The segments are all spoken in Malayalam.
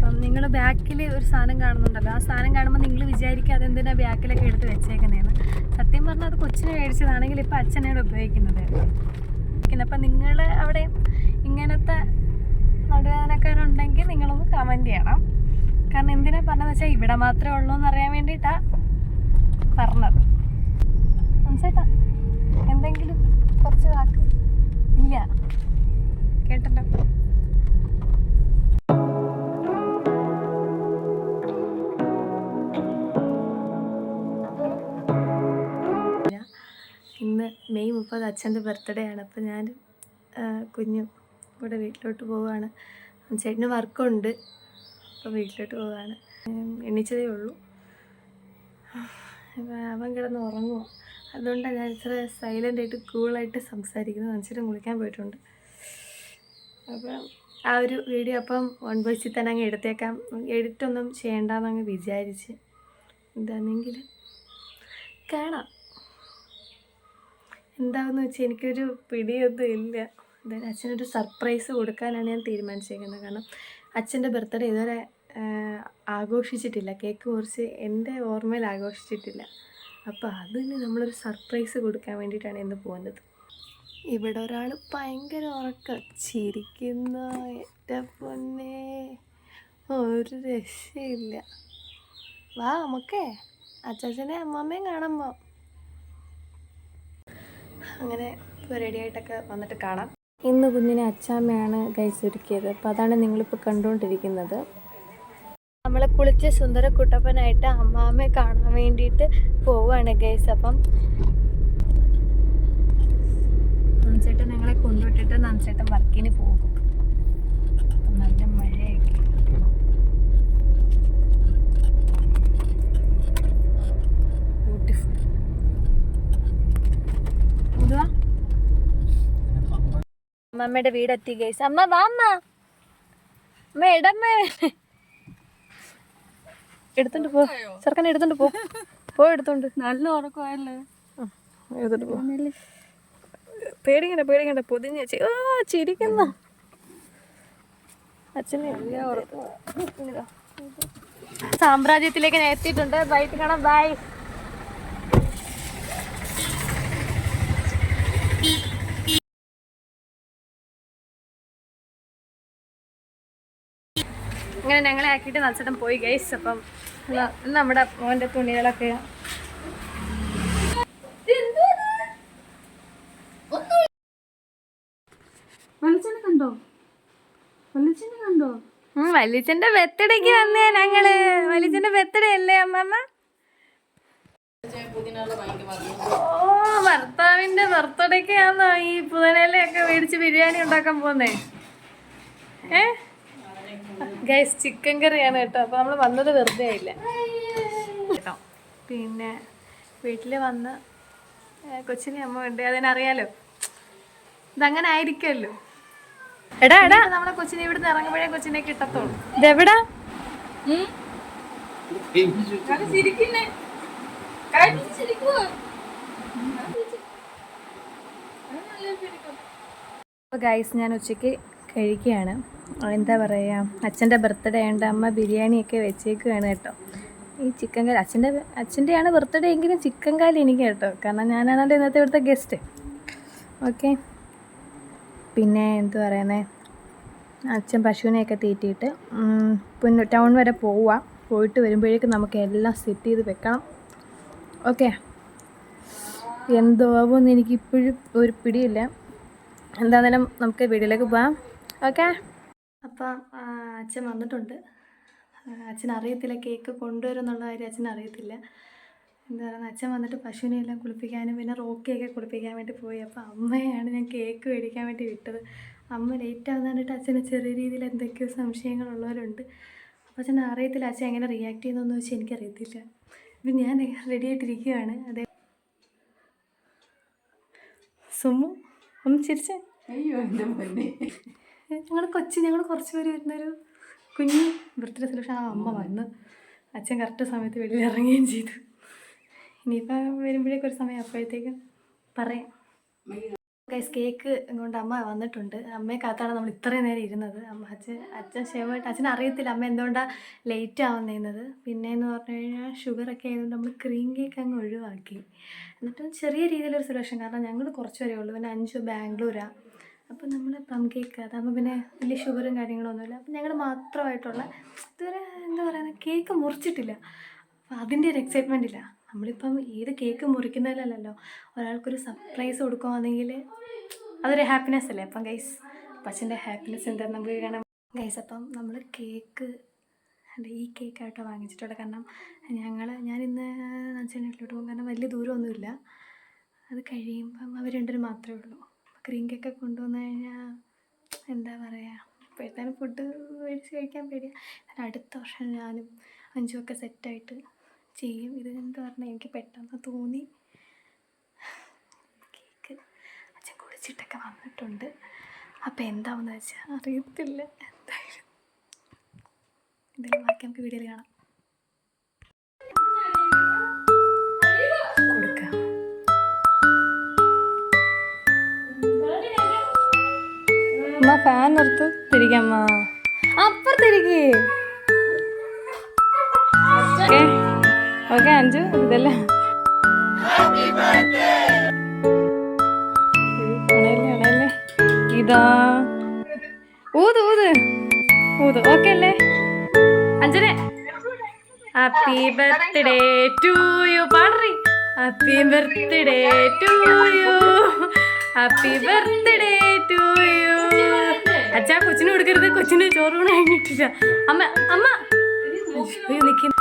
അപ്പം നിങ്ങൾ ബാക്കിൽ ഒരു സാധനം കാണുന്നുണ്ടല്ലോ, ആ സാധനം കാണുമ്പോൾ നിങ്ങൾ വിചാരിക്കുക അതെന്തിനാ ബാക്കിലൊക്കെ എടുത്ത് വെച്ചേക്കുന്നതെന്ന്. സത്യം പറഞ്ഞാൽ അത് കൊച്ചിന് മേടിച്ചതാണെങ്കിൽ ഇപ്പം അച്ഛനാണ് ഉപയോഗിക്കുന്നത്. അപ്പം നിങ്ങൾ അവിടെ ഇങ്ങനത്തെ നടുവേദനക്കാരുണ്ടെങ്കിൽ നിങ്ങളൊന്ന് കമൻറ്റ് ചെയ്യണം. കാരണം എന്തിനാ പറഞ്ഞതെന്ന് വെച്ചാൽ ഇവിടെ മാത്രമേ ഉള്ളൂ എന്നറിയാൻ വേണ്ടിയിട്ടാണ് പറഞ്ഞത്. മനസ്സിലാ? എന്തെങ്കിലും കുറച്ച് വാക്ക് ഇല്ല കേട്ടല്ലോ. ഇന്ന് മെയ് 30 അച്ഛൻ്റെ ബർത്ത്ഡേ ആണ്. അപ്പോൾ ഞാൻ കുഞ്ഞും കൂടെ വീട്ടിലോട്ട് പോവുകയാണ്. ചേട്ടന് വർക്കുണ്ട്, അപ്പോൾ വീട്ടിലോട്ട് പോവുകയാണ്. എണീച്ചതേ ഉള്ളൂ. അവൻ കിടന്ന് ഉറങ്ങുക, അതുകൊണ്ടാണ് ഞാൻ ഇത്ര സൈലൻ്റായിട്ട് കൂളായിട്ട് സംസാരിക്കുന്നത്. അച്ഛനും കുളിക്കാൻ പോയിട്ടുണ്ട്. അപ്പം ആ ഒരു വീഡിയോ അപ്പം 1/6 തന്നെ അങ്ങ് എടുത്തേക്കാം, എഡിറ്റൊന്നും ചെയ്യേണ്ടെന്നങ്ങ് വിചാരിച്ച്. എന്താണെങ്കിലും കാണാം. എന്താണെന്ന് വെച്ചാൽ എനിക്കൊരു പിടിയൊന്നും ഇല്ല. എന്തായാലും അച്ഛനൊരു സർപ്രൈസ് കൊടുക്കാനാണ് ഞാൻ തീരുമാനിച്ചേക്കുന്നത്. കാരണം അച്ഛൻ്റെ ബർത്ത്ഡേ ഇതുവരെ ആഘോഷിച്ചിട്ടില്ല, കേക്ക് മുറിച്ച് എൻ്റെ ഓർമ്മയിൽ ആഘോഷിച്ചിട്ടില്ല. അപ്പോൾ അതിന് നമ്മളൊരു സർപ്രൈസ് കൊടുക്കാൻ വേണ്ടിയിട്ടാണ് ഇന്ന് പോകുന്നത്. ഇവിടെ ഒരാൾ ഭയങ്കര ഉറക്കം ചിരിക്കുന്ന, എൻ്റെ പൊന്നേ ഒരു രക്ഷയില്ല. വാ നമുക്കേ അച്ചാച്ചനെ അമ്മമ്മയും കാണുമ്പോൾ. അങ്ങനെ ഇപ്പോൾ റെഡി ആയിട്ടൊക്കെ വന്നിട്ട് കാണാം. ഇന്ന് കുഞ്ഞിനെ അച്ചാമ്മയാണ് ഗൈസ് ഒരുക്കിയത്. അപ്പോൾ അതാണ് നിങ്ങളിപ്പോൾ കണ്ടുകൊണ്ടിരിക്കുന്നത്. നമ്മൾ കുളിച്ച് സുന്ദര കുട്ടപ്പനായിട്ട് അമ്മാമ്മയെ കാണാൻ വേണ്ടിയിട്ട് പോവുകയാണ് ഗൈസ്. അപ്പം നൻസേട്ടൻ ഞങ്ങളെ കൊണ്ടുവിട്ടിട്ട് നൻസേട്ടൻ വർക്കിന് പോകും. നല്ല മഴയൊക്കെ. ബ്യൂട്ടിഫുൾ. എന്തുവാ? അമ്മമ്മയുടെ വീടെത്തി ഗൈസ്. അമ്മ വാ, അമ്മ അമ്മ ഇടമ്മ എടുത്തോണ്ട് പോ, ചെറുക്കനെ എടുത്തോണ്ട് പോ എടുത്തോണ്ട്. നല്ല ഉറക്കമായല്ലേ, എടുത്തോണ്ട് പോ. പേടിക്കണ്ട പൊതിഞ്ഞ ചിരിക്കുന്ന അച്ഛനെ. സാമ്രാജ്യത്തിലേക്ക് ഞാൻ എത്തിയിട്ടുണ്ട്. ബൈറ്റ് കാണാം. ബൈ. അങ്ങനെ ഞങ്ങളെ ആക്കിയിട്ട് നൽച്ചേട്ടൻ പോയി ഗൈസ്. അപ്പം നമ്മുടെ മോൻ്റെ തുണികളൊക്കെ വല്യച്ഛൻ്റെ ബർത്ത്ഡേക്ക് വന്നേ ഞങ്ങള്. വല്യച്ഛൻ്റെ ബർത്ത്ഡേ അല്ലേ അമ്മമ്മ? ഓ, ഭർത്താവിന്റെ ബർത്ത്ഡേക്ക് ആണോ ഈ പുതിനയിലൊക്കെ മേടിച്ച് ബിരിയാണി ഉണ്ടാക്കാൻ പോന്നേ? ഗൈസ് ചിക്കൻ കറിയാണ് കേട്ടോ. അപ്പോൾ നമ്മൾ വന്നത് വെറുതെ ആയില്ല കേട്ടോ. പിന്നെ വീട്ടിൽ വന്ന് കൊച്ചിനെ അമ്മ ഉണ്ട്, അതിനറിയാലോ, ഇതങ്ങനെ ആയിരിക്കുമല്ലോ. എടാ നമ്മളെ കൊച്ചിനെ ഇവിടുന്ന് ഇറങ്ങുമ്പോഴേ കൊച്ചിനെ കിട്ടത്തുള്ളൂ. ഇതെവിടാ? ഗൈസ് ഞാൻ ഉച്ചയ്ക്ക് കഴിക്കുകയാണ്. എന്താ പറയുക, അച്ഛൻ്റെ ബർത്ത്ഡേ ഉണ്ട്. അമ്മ ബിരിയാണിയൊക്കെ വെച്ചേക്കുകയാണ് കേട്ടോ. ഈ ചിക്കൻ കാല് അച്ഛൻ്റെയാണ് ബർത്ത്ഡേ എങ്കിലും ചിക്കൻ കാല് എനിക്ക് കേട്ടോ. കാരണം ഞാനാണ് ഇന്നത്തെ ഇവിടുത്തെ ഗസ്റ്റ്. ഓക്കെ. പിന്നെ എന്തു പറയുന്നത്, അച്ഛൻ പശുവിനെയൊക്കെ തീറ്റിയിട്ട് പിന്നെ ടൗൺ വരെ പോയിട്ട് വരുമ്പോഴേക്കും നമുക്ക് എല്ലാം സെറ്റ് ചെയ്ത് വെക്കണം. ഓക്കെ. എന്തോന്ന് എനിക്കിപ്പോഴും ഒരു പിടിയില്ല. എന്താണെങ്കിലും നമുക്ക് വീട്ടിലേക്ക് പോകാം. ഓക്കെ. അപ്പം അച്ഛൻ വന്നിട്ടുണ്ട്. അച്ഛനറിയത്തില്ല കേക്ക് കൊണ്ടുവരുമെന്നുള്ള കാര്യം അച്ഛനറിയത്തില്ല. എന്താ പറയുക, അച്ഛൻ വന്നിട്ട് പശുവിനെയെല്ലാം കുളിപ്പിക്കാനും പിന്നെ റോക്കിയൊക്കെ കുളിപ്പിക്കാൻ വേണ്ടി പോയി. അപ്പോൾ അമ്മയാണ് ഞാൻ കേക്ക് മേടിക്കാൻ വേണ്ടി വിട്ടത്. അമ്മ ലേറ്റ് ആവുന്ന കണ്ടിട്ട് അച്ഛന് ചെറിയ രീതിയിൽ എന്തൊക്കെയോ സംശയങ്ങളുള്ളവരുണ്ട്. അപ്പോൾ അച്ഛൻ അറിയത്തില്ല അച്ഛൻ എങ്ങനെ റിയാക്ട് ചെയ്യുന്നതെന്ന് വെച്ചാൽ എനിക്കറിയത്തില്ല. ഇപ്പം ഞാൻ റെഡി ആയിട്ടിരിക്കുകയാണ്. അതേ സുമു ഒന്ന് ചിരിച്ചേ. അയ്യോ എൻ്റെ പൊന്നേ, ഞങ്ങൾ കുറച്ച് പേര് വരുന്നൊരു കുഞ്ഞ് ബർത്ത്ഡേ സെലിബ്രേഷൻ. അമ്മ വന്ന് അച്ഛൻ കറക്റ്റ് സമയത്ത് വെളിയിൽ ഇറങ്ങുകയും ചെയ്തു. ഇനിയിപ്പോൾ വരുമ്പോഴേക്കൊരു സമയം അപ്പോഴത്തേക്കും പറയാം. ഗൈസ് കേക്ക് കൊണ്ട് അമ്മ വന്നിട്ടുണ്ട്. അമ്മയെ കാത്താണ് നമ്മൾ ഇത്രയും നേരം ഇരുന്നത്. അച്ഛൻ ക്ഷമമായിട്ട് അച്ഛൻ അറിയത്തില്ല അമ്മ എന്തുകൊണ്ടാണ് ലേറ്റ് ആവുന്നതെന്നത്. പിന്നെയെന്ന് പറഞ്ഞു കഴിഞ്ഞാൽ ഷുഗറൊക്കെ ആയതുകൊണ്ട് നമ്മൾ ക്രീം കേക്ക് അങ്ങ് ഒഴിവാക്കി. എന്നിട്ടും ചെറിയ രീതിയിലൊരു സുരക്ഷം, കാരണം ഞങ്ങൾ കുറച്ച് വരെ ഉള്ളൂ. പിന്നെ 5 ബാംഗ്ലൂരാണ്. അപ്പോൾ നമ്മൾ പ്ലം കേക്ക് അതാകുമ്പോൾ പിന്നെ വലിയ ഷുഗറും കാര്യങ്ങളൊന്നുമില്ല. അപ്പം ഞങ്ങൾ മാത്രമായിട്ടുള്ള ഇതുവരെ എന്താ പറയുന്നത് കേക്ക് മുറിച്ചിട്ടില്ല. അപ്പോൾ അതിൻ്റെ ഒരു എക്സൈറ്റ്മെൻ്റ് ഇല്ല. നമ്മളിപ്പം ഏത് കേക്ക് മുറിക്കുന്നതിലല്ലല്ലോ, ഒരാൾക്കൊരു സർപ്രൈസ് കൊടുക്കുകയാണെങ്കിൽ അതൊരു ഹാപ്പിനെസ് അല്ലേ. അപ്പം ഗൈസ് അച്ഛൻ്റെ ഹാപ്പിനെസ് എന്താണെന്ന് നമുക്ക് കാണാം ഗൈസ്. അപ്പം നമ്മൾ കേക്ക് ഈ കേക്കായിട്ടോ വാങ്ങിച്ചിട്ടുള്ളത്. കാരണം ഞാനിന്ന് അച്ഛൻ്റെ വീട്ടിലോട്ട് പോകും, കാരണം വലിയ ദൂരമൊന്നുമില്ല. അത് കഴിയുമ്പം അവർ രണ്ടുപേരും മാത്രമേ ഉള്ളൂ. ക്രീം കേക്കൊക്കെ കൊണ്ടുവന്നു കഴിഞ്ഞാൽ എന്താ പറയുക, ഇപ്പോഴത്തേനും ഫുഡ് മേടിച്ച് കഴിക്കാൻ പേടിയാണ്. അടുത്ത വർഷം ഞാനും 5 സെറ്റായിട്ട് ചെയ്യും. ഇത് എന്താ പറഞ്ഞാൽ എനിക്ക് പെട്ടെന്ന് തോന്നി. കേക്ക് അച്ഛൻ കുളിച്ചിട്ടൊക്കെ വന്നിട്ടുണ്ട്. അപ്പോൾ എന്താണെന്ന് വെച്ചാൽ അറിയത്തില്ല. എന്തായാലും ബാക്കി നമുക്ക് വീഡിയോയിൽ കാണാം. കൊടുക്കാം. അമ്മ ഫാൻ നിർത്ത്, തിരിക്കമ്മ അപ്പുറത്തിരിക്കേ. ഓക്കെ ഓക്കെ അഞ്ചു ഇതല്ലേ അണയല്ലേ ഇതാ ഊത് ഊത് ഊത്. ഓക്കെ അല്ലേ അഞ്ജനെ? Happy birthday to you. പാടറി happy birthday to you, happy birthday to you. അച്ഛാ കൊച്ചിന് കൊടുക്കരുത്, കൊച്ചിന് ചോറ് കൂടെ കഴിഞ്ഞിട്ടില്ല. അമ്മ അമ്മ നിൽക്കുന്നു.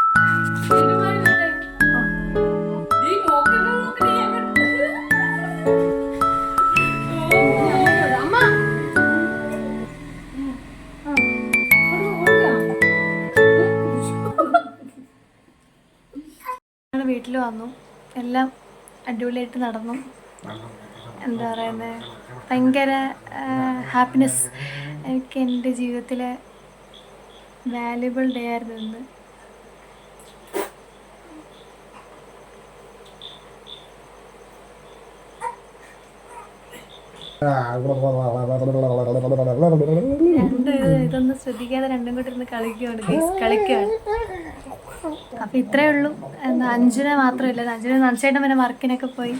വീട്ടിൽ വന്നു, എല്ലാം അടിപൊളിയായിട്ട് നടന്നു. എന്താ പറയുന്നത്, ഭയങ്കര ഹാപ്പിനെസ്. എനിക്ക് എൻ്റെ ജീവിതത്തിലെ വാല്യുബിൾ ഡേ ആയിരുന്നു ഇന്ന്. ഇതൊന്നും ശ്രദ്ധിക്കാതെ രണ്ടും കൂടി ഇരുന്ന് കളിക്കുകയാണ്. അപ്പം ഇത്രയേ ഉള്ളൂ. എന്താ അഞ്ജുനെ മാത്രമില്ല, അഞ്ജുനെ നനച്ചേട്ടൻ പിന്നെ വർക്കിനൊക്കെ പോയി.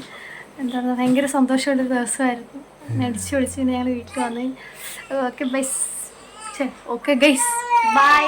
എന്താ പറയുക, ഭയങ്കര സന്തോഷമുള്ളൊരു ദിവസമായിരുന്നു. അടിച്ചു പൊളിച്ച് ഞങ്ങൾ വീട്ടിൽ വന്ന്. Okay guys bye.